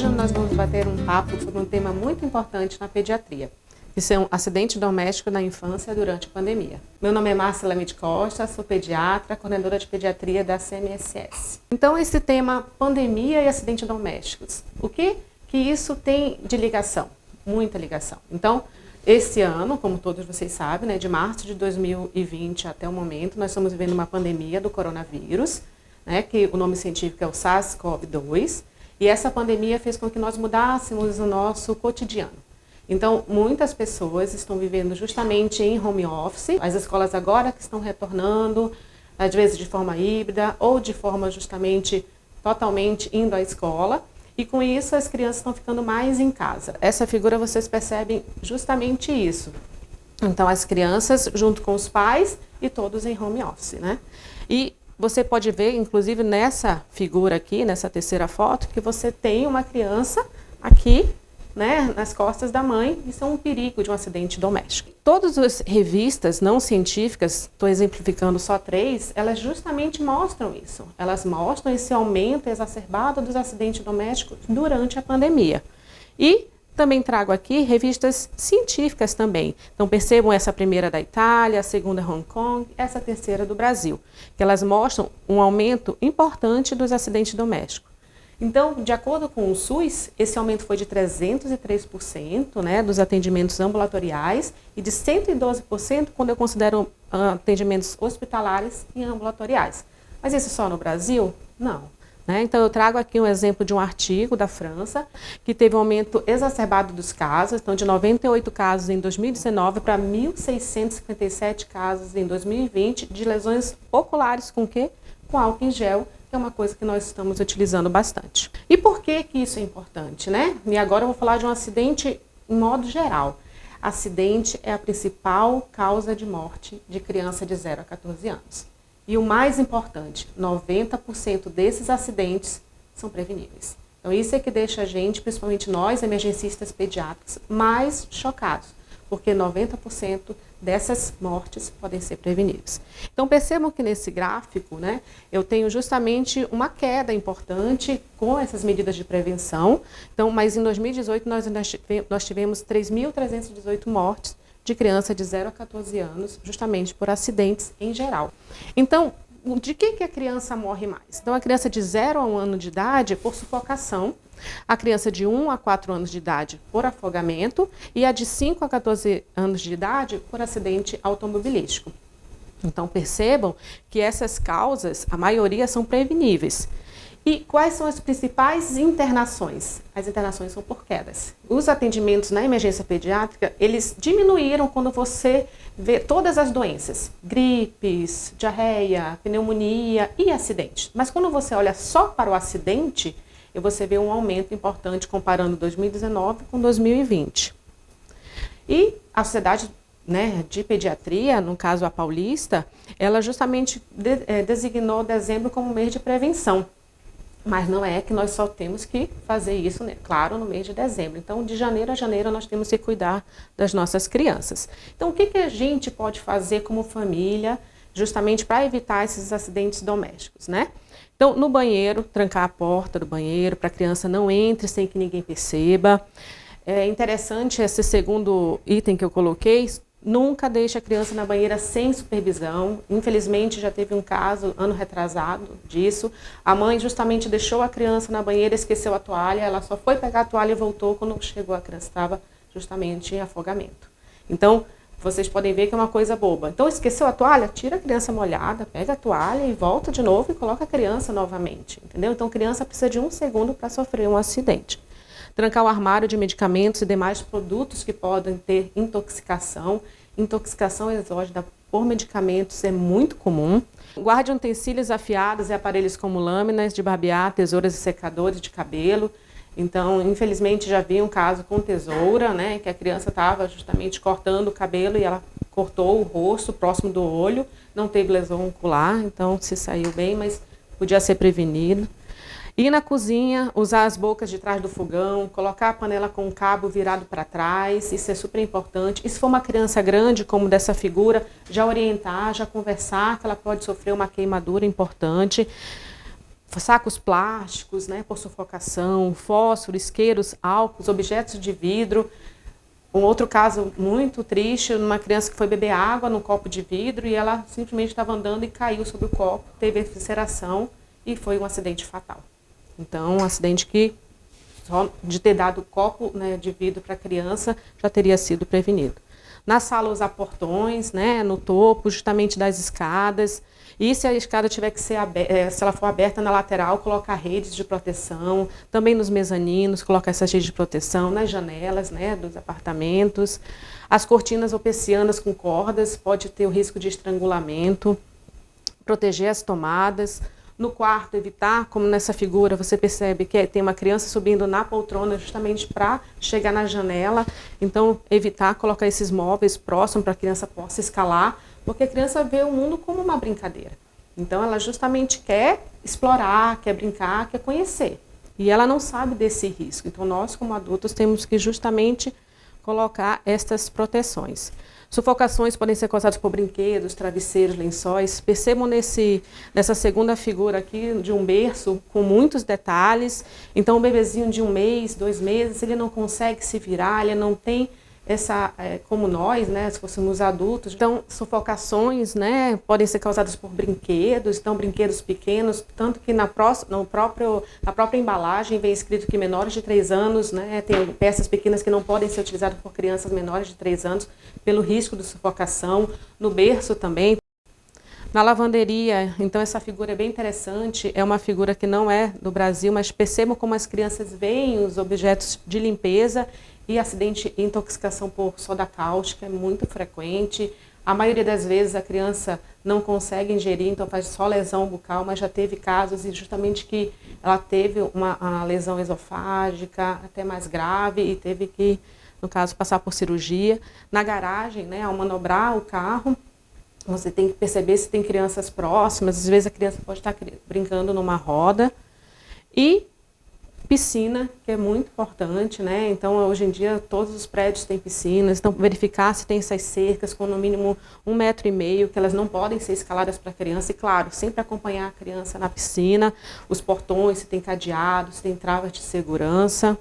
Hoje nós vamos bater um papo sobre um tema muito importante na pediatria, que são acidentes domésticos na infância durante a pandemia. Meu nome é Márcia Leme de Costa, sou pediatra, coordenadora de pediatria da CMSS. Então, esse tema pandemia e acidentes domésticos, o que isso tem de ligação? Muita ligação. Então, esse ano, como todos vocês sabem, né, de março de 2020 até o momento, nós estamos vivendo uma pandemia do coronavírus, né, que o nome científico é o SARS-CoV-2, e essa pandemia fez com que nós mudássemos o nosso cotidiano. Então, muitas pessoas estão vivendo justamente em home office, as escolas agora que estão retornando, às vezes de forma híbrida ou de forma justamente totalmente indo à escola, e com isso as crianças estão ficando mais em casa. Essa figura vocês percebem justamente isso. Então, as crianças junto com os pais e todos em home office, né? E você pode ver, inclusive nessa figura aqui, nessa terceira foto, que você tem uma criança aqui, né, nas costas da mãe, isso é um perigo de um acidente doméstico. Todas as revistas não científicas, estou exemplificando só 3, elas justamente mostram isso. Elas mostram esse aumento exacerbado dos acidentes domésticos durante a pandemia. E também trago aqui revistas científicas também. Então percebam essa primeira da Itália, a segunda Hong Kong, essa terceira do Brasil, que elas mostram um aumento importante dos acidentes domésticos. Então, de acordo com o SUS, esse aumento foi de 303%, né, dos atendimentos ambulatoriais e de 112% quando eu considero atendimentos hospitalares e ambulatoriais. Mas isso só no Brasil? Não. Né? Então, eu trago aqui um exemplo de um artigo da França, que teve um aumento exacerbado dos casos, então de 98 casos em 2019 para 1.657 casos em 2020, de lesões oculares com o quê? Com álcool em gel, que é uma coisa que nós estamos utilizando bastante. E por que isso é importante, né? E agora eu vou falar de um acidente em modo geral. Acidente é a principal causa de morte de criança de 0 a 14 anos. E o mais importante, 90% desses acidentes são preveníveis. Então isso é que deixa a gente, principalmente nós, emergencistas pediátricos, mais chocados, porque 90% dessas mortes podem ser preveníveis. Então percebam que nesse gráfico, né, eu tenho justamente uma queda importante com essas medidas de prevenção. Então, mas em 2018 nós tivemos 3.318 mortes de criança de 0 a 14 anos, justamente por acidentes em geral. Então, de que a criança morre mais? Então, a criança de 0 a 1 ano de idade por sufocação, a criança de 1 a 4 anos de idade por afogamento e a de 5 a 14 anos de idade por acidente automobilístico. Então, percebam que essas causas, a maioria são preveníveis. E quais são as principais internações? As internações são por quedas. Os atendimentos na emergência pediátrica, eles diminuíram quando você vê todas as doenças, gripes, diarreia, pneumonia e acidente. Mas quando você olha só para o acidente, você vê um aumento importante comparando 2019 com 2020. E a Sociedade, né, de Pediatria, no caso a Paulista, ela justamente designou dezembro como mês de prevenção. Mas não é que nós só temos que fazer isso, né, claro, no mês de dezembro. Então, de janeiro a janeiro, nós temos que cuidar das nossas crianças. Então, o que a gente pode fazer como família, justamente para evitar esses acidentes domésticos, né? Então, no banheiro, trancar a porta do banheiro, para a criança não entre sem que ninguém perceba. É interessante esse segundo item que eu coloquei, nunca deixe a criança na banheira sem supervisão. Infelizmente, já teve um caso, ano retrasado, disso. A mãe justamente deixou a criança na banheira, esqueceu a toalha, ela só foi pegar a toalha e voltou. Quando chegou, a criança estava justamente em afogamento. Então, vocês podem ver que é uma coisa boba. Então, esqueceu a toalha? Tira a criança molhada, pega a toalha e volta de novo e coloca a criança novamente. Entendeu? Então, a criança precisa de 1 segundo para sofrer um acidente. Trancar o armário de medicamentos e demais produtos que podem ter intoxicação. Intoxicação exógena por medicamentos é muito comum. Guarde utensílios afiados e aparelhos como lâminas de barbear, tesouras e secadores de cabelo. Então, infelizmente, já vi um caso com tesoura, né, que a criança estava justamente cortando o cabelo e ela cortou o rosto próximo do olho. Não teve lesão ocular, então se saiu bem, mas podia ser prevenido. Ir na cozinha, usar as bocas de trás do fogão, colocar a panela com o cabo virado para trás, isso é super importante. E se for uma criança grande, como dessa figura, já orientar, já conversar, que ela pode sofrer uma queimadura importante. sacos plásticos, né, por sufocação, fósforo, isqueiros, álcools, objetos de vidro. Um outro caso muito triste, uma criança que foi beber água num copo de vidro e ela simplesmente estava andando e caiu sobre o copo, teve evisceração e foi um acidente fatal. Então, um acidente que só de ter dado o copo, né, de vidro para a criança já teria sido prevenido. Na sala, usar portões, né, no topo, justamente das escadas. E se a escada tiver que ser aberta, se ela for aberta na lateral, colocar redes de proteção. Também nos mezaninos, colocar essas redes de proteção nas janelas, né, dos apartamentos. As cortinas ou persianas com cordas, pode ter o risco de estrangulamento. Proteger as tomadas. No quarto, evitar, como nessa figura, você percebe que tem uma criança subindo na poltrona justamente para chegar na janela. Então, evitar colocar esses móveis próximos para a criança possa escalar, porque a criança vê o mundo como uma brincadeira. Então, ela justamente quer explorar, quer brincar, quer conhecer. E ela não sabe desse risco. Então, nós, como adultos, temos que justamente colocar estas proteções. Sufocações podem ser causadas por brinquedos, travesseiros, lençóis. Percebam nessa segunda figura aqui de um berço com muitos detalhes. Então, um bebezinho de 1 mês, 2 meses, ele não consegue se virar, ele não tem essa, como nós, né, se fôssemos adultos. Então, sufocações, né, podem ser causadas por brinquedos, então brinquedos pequenos, tanto que na própria embalagem vem escrito que menores de 3 anos, né, tem peças pequenas que não podem ser utilizadas por crianças menores de 3 anos, pelo risco de sufocação. No berço também. Na lavanderia, então essa figura é bem interessante, é uma figura que não é do Brasil, mas percebam como as crianças veem os objetos de limpeza. E acidente e intoxicação por soda cáustica é muito frequente. A maioria das vezes a criança não consegue ingerir, então faz só lesão bucal, mas já teve casos e justamente que ela teve uma lesão esofágica até mais grave e teve que, no caso, passar por cirurgia. Na garagem, né, ao manobrar o carro, você tem que perceber se tem crianças próximas. Às vezes a criança pode estar brincando numa roda. E piscina, que é muito importante, né? Então, hoje em dia, todos os prédios têm piscinas. Então, verificar se tem essas cercas com no mínimo 1,5 metro, que elas não podem ser escaladas para a criança. E, claro, sempre acompanhar a criança na piscina, os portões, se tem cadeado, se tem travas de segurança.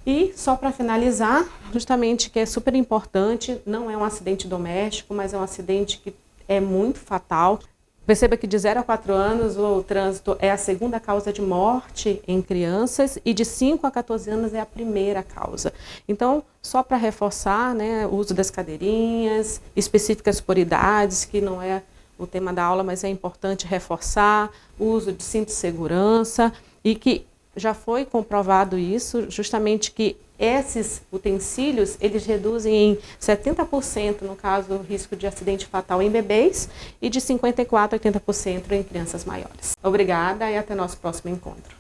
E, só para finalizar, justamente que é super importante, não é um acidente doméstico, mas é um acidente que é muito fatal. Perceba que de 0 a 4 anos o trânsito é a segunda causa de morte em crianças e de 5 a 14 anos é a primeira causa. Então, só para reforçar, né, o uso das cadeirinhas, específicas por idades, que não é o tema da aula, mas é importante reforçar, o uso de cinto de segurança e que já foi comprovado isso, justamente que esses utensílios, eles reduzem em 70%, no caso, o risco de acidente fatal em bebês e de 54% a 80% em crianças maiores. Obrigada e até nosso próximo encontro.